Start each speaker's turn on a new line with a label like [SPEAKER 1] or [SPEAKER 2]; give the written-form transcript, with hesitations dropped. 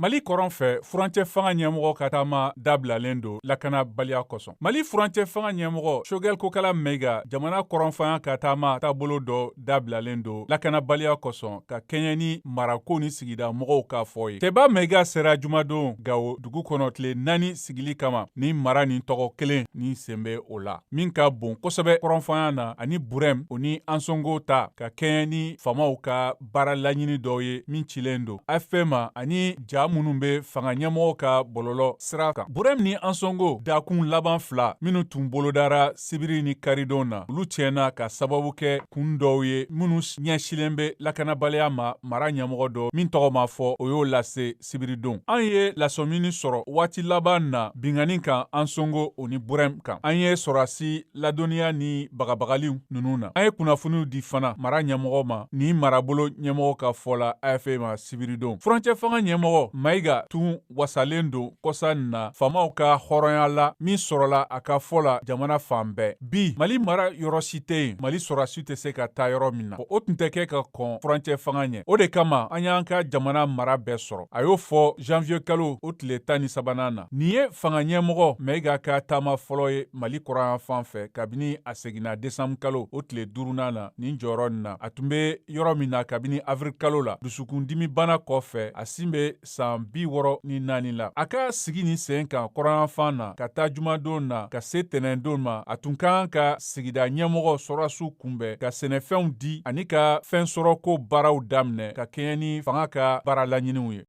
[SPEAKER 1] Mali kɔrɔn fɛ furancɛ fanga ɲɛmɔgɔ ka taama dabilalen don lakanabaliya kosɔn. Mali furancɛ fanga ɲɛmɔgɔ Choguel Kokala Mayiga jamana kɔrɔnfanya ka taama taabolo dɔ dabilalen don lakanabaliya kosɔn ka kɛɲɛ ni marako ni sigida mɔgɔw ka fɔ ye. Tɛba Mayiga sera jumadon Gawo dugu kɔnɔ tile 4 sigili kama ni mara nin tɔgɔ kelen ni sen bɛ o la. Min ka bon kosɛbɛ kɔrɔnfanya na ani Burɛm o ni Ansongo ta ka kɛɲɛ ni famaw ka baara laɲini dɔw ye min cilen don AFP ani ja minnu bɛ fanga ɲɛmɔgɔ ka bɔlɔlɔ sira kan. Burɛm ni Ansongo dakun laban 2 minnu tun bolodara sibiri ni karidon na olu tiɲɛna ka sababu kɛ kun dɔw ye minnu ɲɛsilen bɛ lakanabaliya ma mara ɲɛmɔgɔ dɔ min tɔgɔ ma fɔ o y'o lase sibiridon. An ye lasɔmini sɔrɔ waati laban na bingani kan Ansongo o ni Burɛm kan. An ye sɔrɔdasi ladɔnniya ni bagabagaliw ninnu na. An ye kunnafoniw di fana mara ɲɛmɔgɔ ma ni marabolo ɲɛmɔgɔ ka fɔ la AFP ma sibiridon. Furancɛ fanga ɲɛmɔgɔ Mayiga tun wasalen don kɔsa nin na famaw ka hɔrɔnya la min sɔrɔla a ka fɔ la jamana fan bɛɛ. Bi Mali mara yɔrɔ si tɛ yen Mali sɔrɔdasi tɛ se ka taa yɔrɔ min na. O tun tɛ kɛ ka kɔn furancɛ fanga ɲɛ. O de kama an y'an ka jamana mara bɛɛ sɔrɔ. A y'o fɔ janvier kalo o tile 13 na. Nin ye fanga ɲɛmɔgɔ Mayiga ka taama fɔlɔ ye Mali kɔrɔnyan fan fɛ kabini a seginna décembre kalo o tile 5 na nin jɔyɔrɔ nin na. A tun bɛ yɔrɔ min na kabini avril kalo la. Dusukundimi bana kɔfɛ a sin bɛ san 64 la. A ka sigi nin sen kan kɔrɔnyanfan na ka taa jumadon na ka se tɛnɛndon ma a tun kan ka sigida ɲɛmɔgɔ sɔrɔdasiw kunbɛn ka sɛnɛfɛnw di ani ka fɛn sɔrɔ ko baaraw daminɛ ka kɛɲɛ ni fanga ka baara laɲiniw ye.